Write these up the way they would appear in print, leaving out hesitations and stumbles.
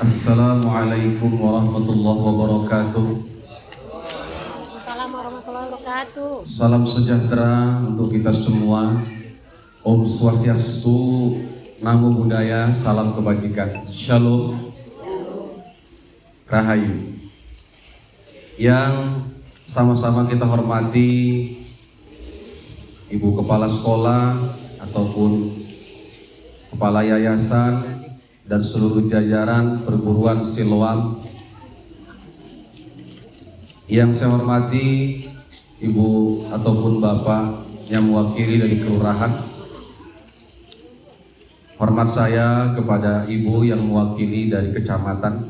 Assalamualaikum warahmatullahi wabarakatuh. Assalamualaikum warahmatullahi wabarakatuh. Salam sejahtera untuk kita semua. Om Swastiastu, Namo Buddhaya, salam kebajikan. Shalom, Rahayu. Yang sama-sama kita hormati Ibu Kepala Sekolah ataupun Kepala Yayasan dan seluruh jajaran perguruan Siloam. Yang saya hormati Ibu ataupun Bapak yang mewakili dari kelurahan. Hormat saya kepada Ibu yang mewakili dari kecamatan.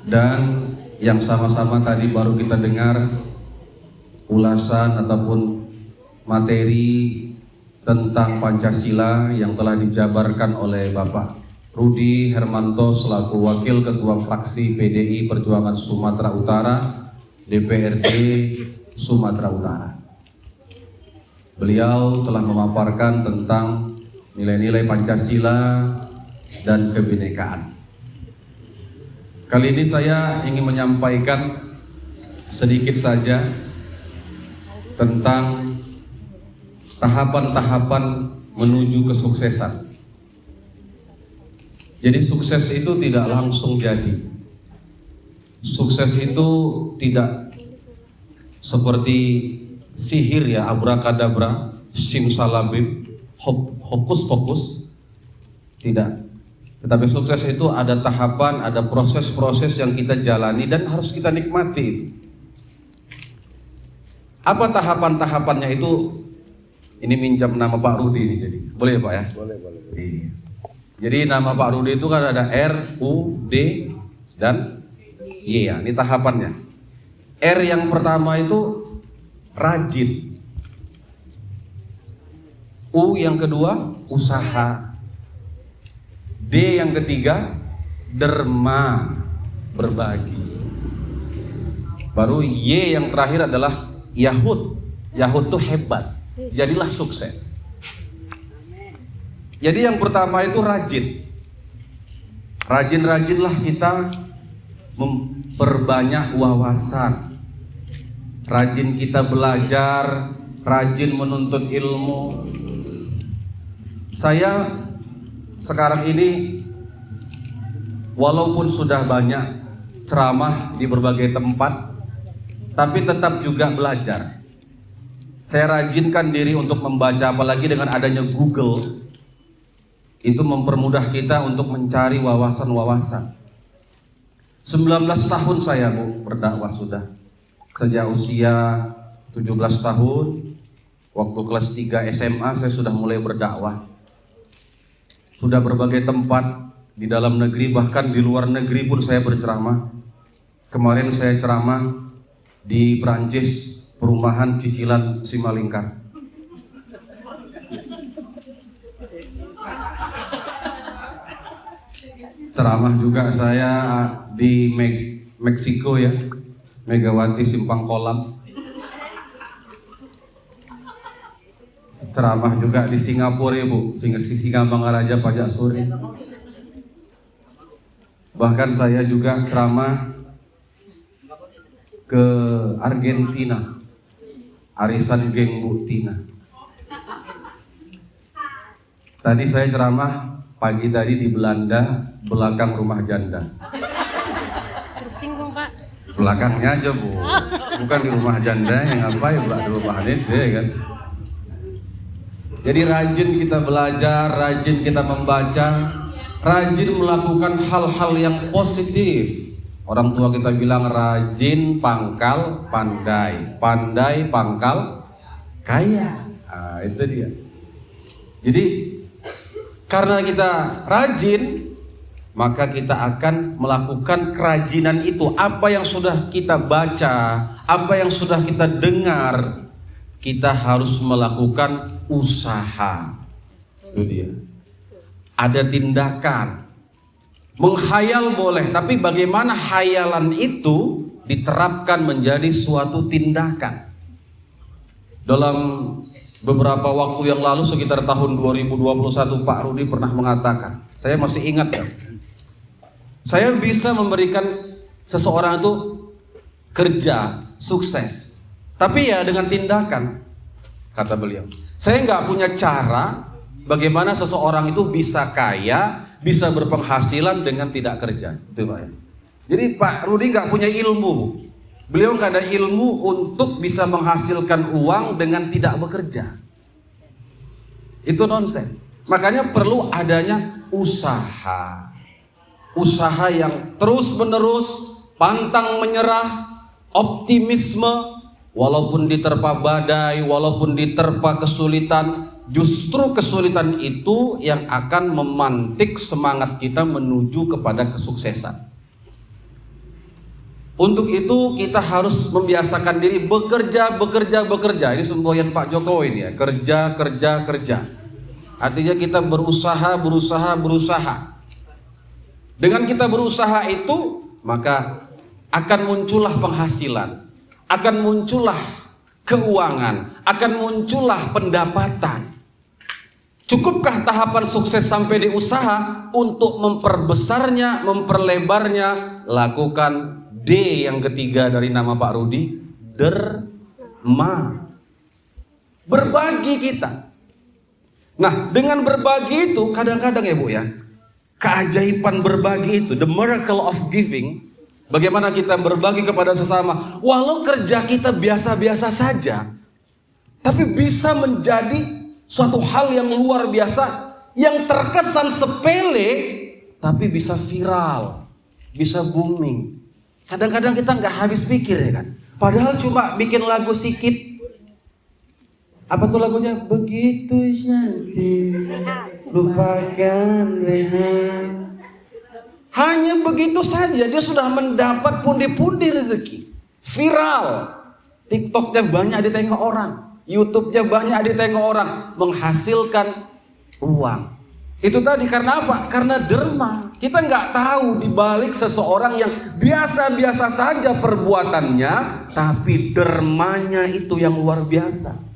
Dan yang sama-sama tadi baru kita dengar ulasan ataupun materi tentang Pancasila yang telah dijabarkan oleh Bapak Rudi Hermanto selaku Wakil Ketua Fraksi PDI Perjuangan Sumatera Utara, DPRD Sumatera Utara. Beliau telah memaparkan tentang nilai-nilai Pancasila dan kebinekaan. Kali ini saya ingin menyampaikan sedikit saja tentang tahapan-tahapan menuju kesuksesan. Jadi sukses itu tidak langsung jadi. Sukses itu tidak seperti sihir ya, abrakadabra, simsalabim, hokus pokus. Tidak. Tetapi sukses itu ada tahapan, ada proses-proses yang kita jalani dan harus kita nikmati. Apa tahapan-tahapannya itu? Ini minjam nama Pak Rudi ini, jadi boleh Pak ya? Boleh. Iya. Jadi nama Pak Rudi itu kan ada R, U, D, dan Y ya. Ini tahapannya. R yang pertama itu rajin. U yang kedua usaha. D yang ketiga derma, berbagi. Baru Y yang terakhir adalah Yahud. Yahud itu hebat. Jadilah sukses. Jadi yang pertama itu rajin. Rajin-rajinlah kita memperbanyak wawasan. Rajin kita belajar, rajin menuntut ilmu. Saya sekarang ini walaupun sudah banyak ceramah di berbagai tempat, tapi tetap juga belajar. Saya rajinkan diri untuk membaca, apalagi dengan adanya Google. Itu mempermudah kita untuk mencari wawasan-wawasan. 19 tahun saya Bu berdakwah sudah. Sejak usia 17 tahun, waktu kelas 3 SMA saya sudah mulai berdakwah. Sudah berbagai tempat di dalam negeri, bahkan di luar negeri pun saya berceramah. Kemarin saya ceramah di Prancis, perumahan cicilan Simalingkar. Ceramah juga saya di Meksiko ya, Megawati Simpang Kolam. Ceramah juga di Singapura ya Bu, Singamangaraja Pajak Sore. Bahkan saya juga ceramah ke Argentina, arisan geng Butina. Tadi saya ceramah pagi tadi di Belanda, belakang rumah janda. Tersinggung Pak. Belakangnya aja Bu, bukan di rumah janda yang ngapain belakang rumah itu ya kan. Jadi rajin kita belajar, rajin kita membaca, rajin melakukan hal-hal yang positif. Orang tua kita bilang rajin pangkal pandai, pandai pangkal kaya. Nah, itu dia. Jadi karena kita rajin, maka kita akan melakukan kerajinan itu. Apa yang sudah kita baca, apa yang sudah kita dengar, kita harus melakukan usaha. Itu dia. Ada tindakan. Menghayal boleh, tapi bagaimana hayalan itu diterapkan menjadi suatu tindakan. Dalam beberapa waktu yang lalu, sekitar tahun 2021, Pak Rudi pernah mengatakan, Saya masih ingat ya. Saya bisa memberikan seseorang itu kerja, sukses. Tapi ya dengan tindakan, kata beliau. Saya nggak punya cara bagaimana seseorang itu bisa kaya, bisa berpenghasilan dengan tidak kerja. Itu Pak ya. Jadi Pak Rudi nggak punya ilmu. Beliau nggak ada ilmu untuk bisa menghasilkan uang dengan tidak bekerja. Itu nonsens. Makanya perlu adanya usaha. Usaha yang terus menerus, pantang menyerah, optimisme, walaupun diterpa badai, walaupun diterpa kesulitan, justru kesulitan itu yang akan memantik semangat kita menuju kepada kesuksesan. Untuk itu kita harus membiasakan diri bekerja. Ini semboyan Pak Jokowi ini ya, kerja. Artinya kita berusaha. Dengan kita berusaha itu, maka akan muncullah penghasilan, akan muncullah keuangan, akan muncullah pendapatan. Cukupkah tahapan sukses sampai di usaha? Untuk memperbesarnya, memperlebarnya, lakukan D yang ketiga dari nama Pak Rudi, derma. Berbagi kita. Nah, dengan berbagi itu kadang-kadang ya Bu ya, keajaiban berbagi itu, the miracle of giving, bagaimana kita berbagi kepada sesama, walau kerja kita biasa-biasa saja, tapi bisa menjadi suatu hal yang luar biasa, yang terkesan sepele, tapi bisa viral, bisa booming. Kadang-kadang kita nggak habis pikir ya kan, padahal cuma bikin lagu sikit. Apa tuh lagunya? Begitu cantik, lupakan rehat. Hanya begitu saja dia sudah mendapat pundi-pundi rezeki. Viral. TikToknya banyak ditengok orang, YouTube-nya banyak ditengok orang, menghasilkan uang. Itu tadi karena apa? Karena derma. Kita nggak tahu dibalik seseorang yang biasa-biasa saja perbuatannya, tapi dermanya itu yang luar biasa.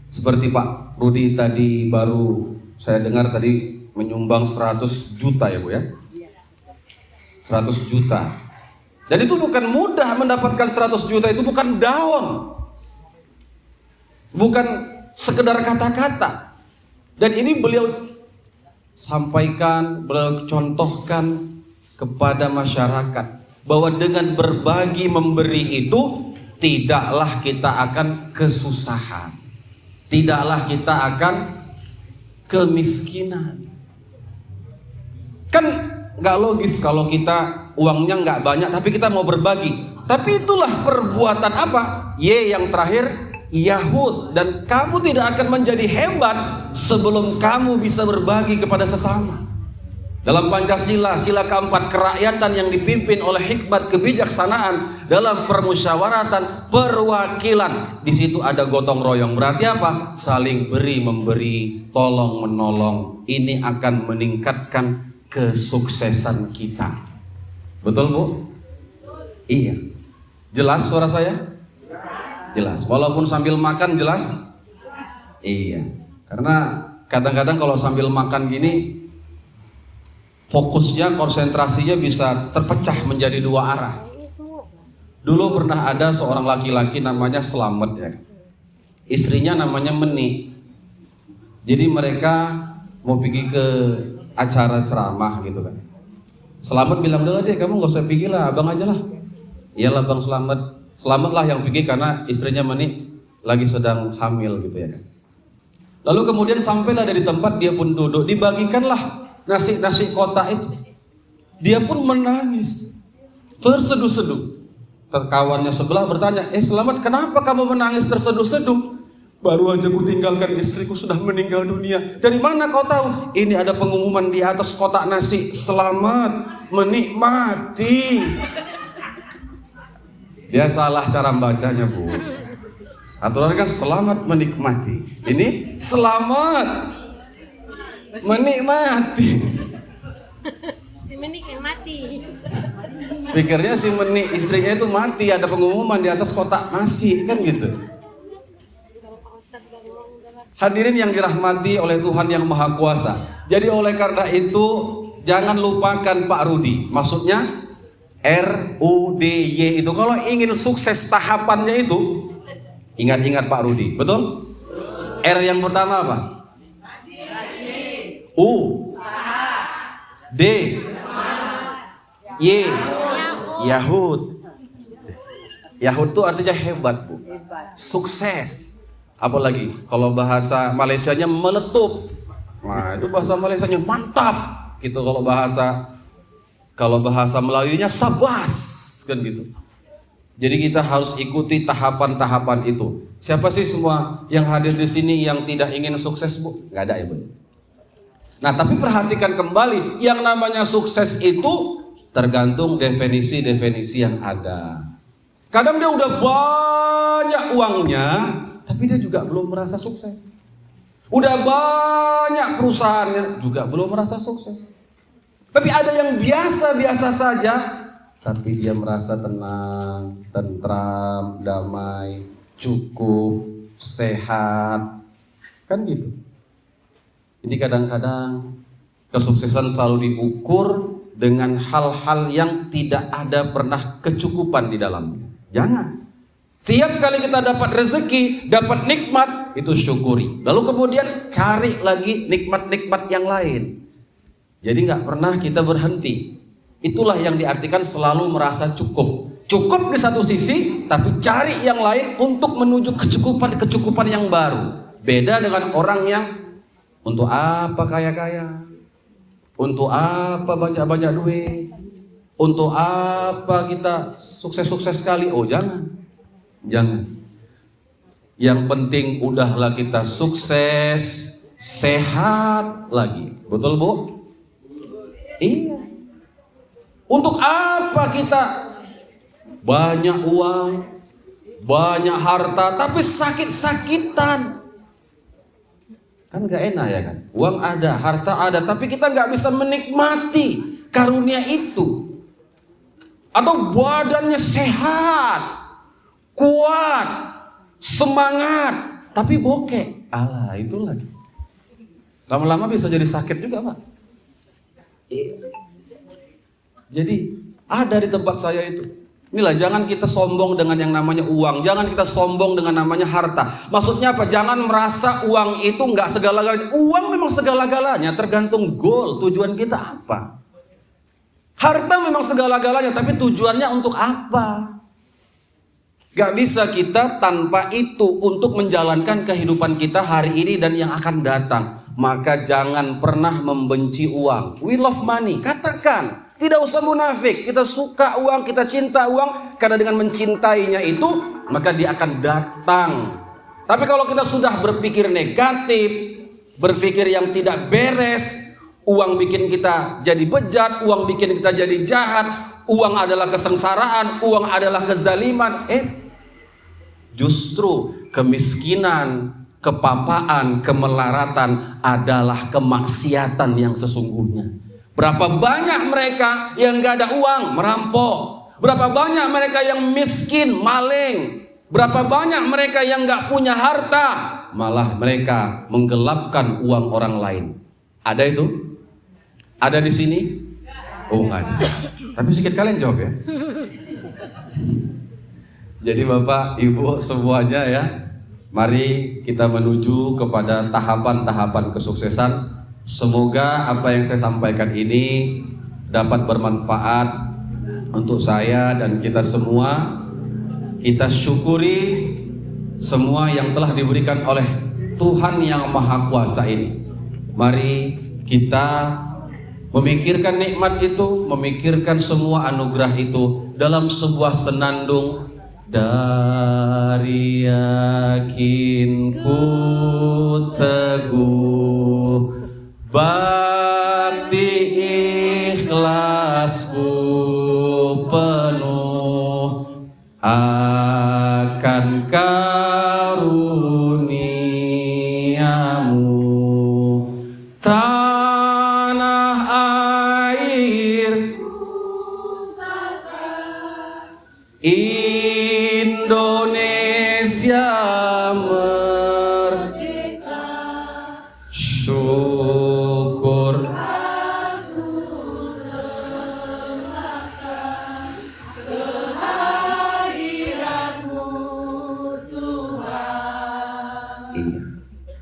Seperti Pak Rudi tadi baru saya dengar tadi menyumbang 100 juta ya Bu ya. 100 juta. Dan itu bukan mudah mendapatkan 100 juta, itu bukan daun. Bukan sekedar kata-kata. Dan ini beliau sampaikan, beliau contohkan kepada masyarakat bahwa dengan berbagi memberi itu tidaklah kita akan kesusahan. Tidaklah kita akan kemiskinan. Kan gak logis kalau kita uangnya gak banyak tapi kita mau berbagi. Tapi itulah perbuatan apa? Y yang terakhir, Yahud. Dan kamu tidak akan menjadi hebat sebelum kamu bisa berbagi kepada sesama. Dalam Pancasila, sila keempat, kerakyatan yang dipimpin oleh hikmat kebijaksanaan dalam permusyawaratan perwakilan. Di situ ada gotong royong. Berarti apa? Saling beri memberi, tolong menolong. Ini akan meningkatkan kesuksesan kita. Betul Bu? Iya. Jelas suara saya? Jelas. Walaupun sambil makan jelas? Iya. Karena kadang-kadang kalau sambil makan gini, fokusnya, konsentrasinya bisa terpecah menjadi dua arah. Dulu pernah ada seorang laki-laki namanya Slamet ya. Istrinya namanya Meni. Jadi mereka mau pergi ke acara ceramah gitu kan. Slamet bilang, "Udah deh, kamu gak usah pergi lah, abang aja lah." Iyalah Bang Slamet. Slamet lah yang pergi karena istrinya Meni lagi sedang hamil gitu ya kan. Lalu kemudian sampailah dari tempat, dia pun duduk, dibagikanlah nasi kotak itu. Dia pun menangis, terseduh-seduh. Kawannya sebelah bertanya, Slamet, kenapa kamu menangis terseduh-seduh? Baru aja ku tinggalkan istriku sudah meninggal dunia. Dari mana kau tahu? Ini ada pengumuman di atas kotak nasi, selamat menikmati. Dia salah cara bacanya Bu. Aturan kan selamat menikmati. Ini selamat menikmati. Si Menik yang mati. Pikirnya si Menik istrinya itu mati, ada pengumuman di atas kotak nasi kan gitu. Hadirin yang dirahmati oleh Tuhan yang Maha Kuasa. Jadi oleh karena itu jangan lupakan Pak Rudi. Maksudnya RUDY itu. Kalau ingin sukses tahapannya itu, ingat-ingat Pak Rudi. Betul? R yang pertama apa? U D Y Yahud. Yahud itu artinya hebat, Bu. Sukses. Apalagi kalau bahasa Malaysianya meletup. Nah, itu bahasa Malaysianya mantap. Gitu kalau bahasa Melayunya sabas, kan gitu. Jadi kita harus ikuti tahapan-tahapan itu. Siapa sih semua yang hadir di sini yang tidak ingin sukses, Bu? Nggak ada ya, Bu. Nah, tapi perhatikan kembali, yang namanya sukses itu tergantung definisi-definisi yang ada. Kadang dia udah banyak uangnya, tapi dia juga belum merasa sukses. Udah banyak perusahaannya, juga belum merasa sukses. Tapi ada yang biasa-biasa saja, tapi dia merasa tenang, tentram, damai, cukup, sehat. Kan gitu. Jadi kadang-kadang kesuksesan selalu diukur dengan hal-hal yang tidak ada pernah kecukupan di dalamnya. Jangan. Tiap kali kita dapat rezeki, dapat nikmat, itu syukuri. Lalu kemudian cari lagi nikmat-nikmat yang lain. Jadi nggak pernah kita berhenti. Itulah yang diartikan selalu merasa cukup. Cukup di satu sisi, tapi cari yang lain untuk menuju kecukupan yang baru. Beda dengan orang yang untuk apa kaya-kaya, untuk apa banyak-banyak duit, untuk apa kita sukses-sukses sekali. Oh jangan. Yang penting udahlah kita sukses, sehat lagi. Betul, Bu? Iya. Untuk apa kita banyak uang, banyak harta, tapi sakit-sakitan? Kan gak enak ya kan? Uang ada, harta ada, tapi kita gak bisa menikmati karunia itu. Atau badannya sehat, kuat, semangat, tapi bokeh. Alah, itu lagi. Lama-lama bisa jadi sakit juga, Pak. Jadi ada di tempat saya itu. Inilah, jangan kita sombong dengan yang namanya uang. Jangan kita sombong dengan namanya harta. Maksudnya apa? Jangan merasa uang itu nggak segala-galanya. Uang memang segala-galanya, tergantung goal, tujuan kita apa. Harta memang segala-galanya, tapi tujuannya untuk apa? Gak bisa kita tanpa itu untuk menjalankan kehidupan kita hari ini dan yang akan datang. Maka jangan pernah membenci uang. We love money. Katakan, tidak usah munafik. Kita suka uang, kita cinta uang. Karena dengan mencintainya itu, maka dia akan datang. Tapi kalau kita sudah berpikir negatif, berpikir yang tidak beres, uang bikin kita jadi bejat, uang bikin kita jadi jahat, uang adalah kesengsaraan, uang adalah kezaliman. Justru kemiskinan, kepapaan, kemelaratan adalah kemaksiatan yang sesungguhnya. Berapa banyak mereka yang gak ada uang, merampok. Berapa banyak mereka yang miskin, maling. Berapa banyak mereka yang gak punya harta, malah mereka menggelapkan uang orang lain. Ada itu? Ada di sini? Oh enggak ada. Tapi sedikit kalian jawab ya. Jadi Bapak, Ibu semuanya ya, mari kita menuju kepada tahapan-tahapan kesuksesan. Semoga apa yang saya sampaikan ini dapat bermanfaat untuk saya dan kita semua. Kita syukuri semua yang telah diberikan oleh Tuhan yang Maha Kuasa ini. Mari kita memikirkan nikmat itu, memikirkan semua anugerah itu dalam sebuah senandung. Dari yakinku teguh, bakti ikhlasku penuh akan karuniamu. Tanah air Indonesia merdeka, syukur.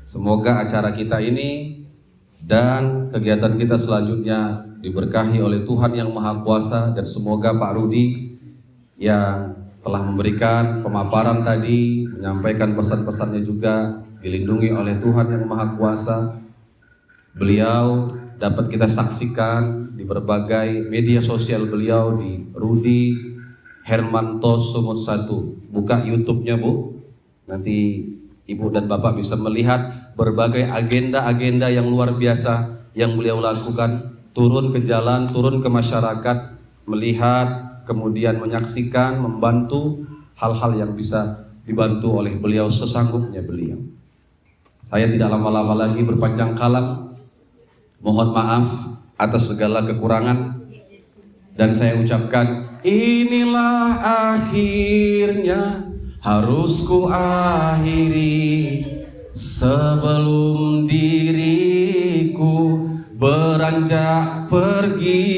Semoga acara kita ini dan kegiatan kita selanjutnya diberkahi oleh Tuhan yang Maha Kuasa, dan semoga Pak Rudi yang telah memberikan pemaparan tadi, menyampaikan pesan-pesannya juga dilindungi oleh Tuhan yang Maha Kuasa. Beliau dapat kita saksikan di berbagai media sosial beliau, di Rudi Hermanto Sumut 1. Buka YouTube-nya, Bu. Nanti Ibu dan Bapak bisa melihat berbagai agenda-agenda yang luar biasa yang beliau lakukan. Turun ke jalan, turun ke masyarakat, melihat, kemudian menyaksikan, membantu hal-hal yang bisa dibantu oleh beliau sesanggupnya beliau. Saya tidak lama-lama lagi berpanjang kalam. Mohon maaf atas segala kekurangan, dan saya ucapkan, inilah akhirnya harus ku akhiri sebelum diriku beranjak pergi.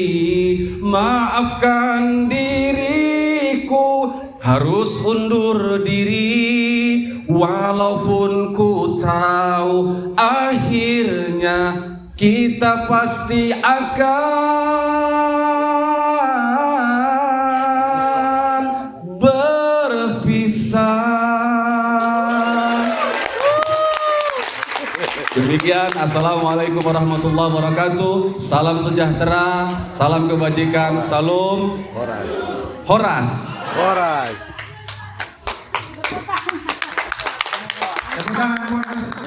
Maafkan diriku, harus undur diri, walaupun ku tahu akhirnya kita pasti akan berpisah. Demikian, assalamualaikum warahmatullahi wabarakatuh. Salam sejahtera, salam kebajikan, salam Horas. Tepuk tangan buat